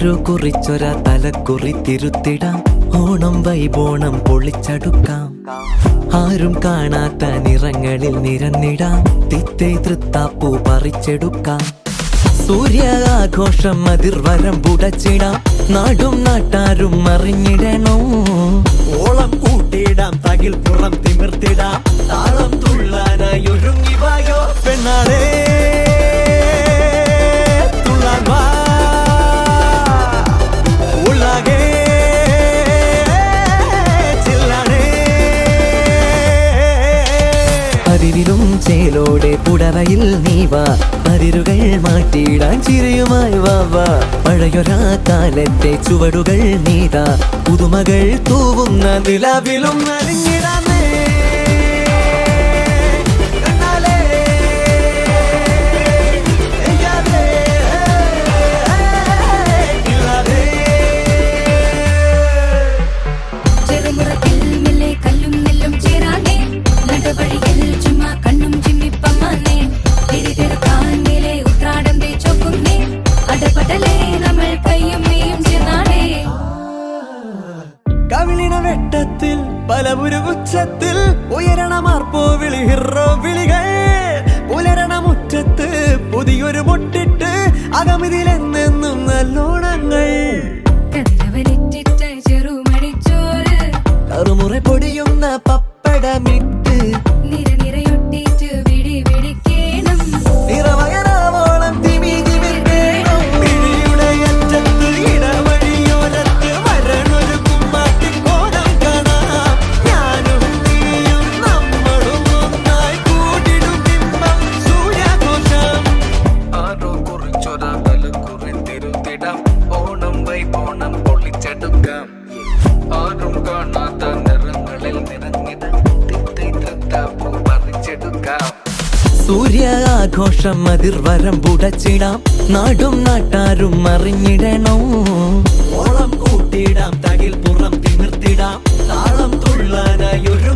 ആരോ കുറിച്ചൊര തലക്കുറി തിരുത്തിടാം. ഓണം വൈബോണം പൊളിച്ചടുക്കാം. ആരും കാണാത്ത നിറങ്ങളിൽ നിരന്നിടാം. തിത്തേ തൃത്താപ്പൂ പറിച്ചെടുക്കാം. സൂര്യാഘോഷം അതിർവരം പുടച്ചിടാം. നാടും നാട്ടാരും അറിഞ്ഞിടണോ. ഓളം കൂട്ടിയിടാം, തകിൽ പുറം തിമിർത്തിടാം. താളം തുള്ളാനായി ഒരുങ്ങി വായോ പെണ്ണാളേ, തുള്ളാൻ വാ ഉള്ളാകെ ചില്ലാണേ. അതിരിലും ചേലോടെ പുടവയിൽ നീവാ. അതിരുകൾ മാറ്റിയിടാൻ ചിരിയുമായി വാവാ. പഴയൊരാ കാലത്തെ ചുവടുകൾ നീതാ. പുതുമകൾ തൂവുന്ന നിലവിലും നലിഞ്ഞിടാൻ വെട്ടത്തിൽ പലപുരുകുച്ചത്തിൽ ഉയരണമാർപ്പോ വിളി ഹിറോ വിളികൾ. പുലരണമുറ്റത്ത് പുതിയൊരു പൊട്ടിട്ട് അകമിതിലെന്നെന്നും നല്ലോണങ്ങൾ. കറുമുറ പൊടിയുന്ന പപ്പടമിട്ട് നിറവയനാവോളം തിമി തിമിർത്തേണം. പിടിയുടെ അറ്റത്ത് ഇടവഴിയോരത്ത് വരണൊരു കുമ്മാട്ടിക്കോണം കാണാം. ഞാനും നീയും നമ്മളും ഒന്നായി കൂടിടും ബിംബം സൂര്യാഘോഷം. ആരോ കുറിച്ചൊര തലക്കുറി തിരുത്തിടാം. ഓണം വൈബോണം പൊളിച്ചെടുക്കാം. ആരും കാണാത്ത നിറങ്ങളിൽ നിറഞ്ഞിടാം. തിത്തൈ തൃത്താപ്പൂ പറിച്ചെടുക്കാം. സൂര്യാഘോഷം അതിർവരം പുടച്ചിടാം. നാടും നാട്ടാരും അറിഞ്ഞിടണോ. ഓളം കൂട്ടിയിടാം, തകിൽ പുറം തിമിർത്തിടാം. താളം തുള്ളാനായി ഒരു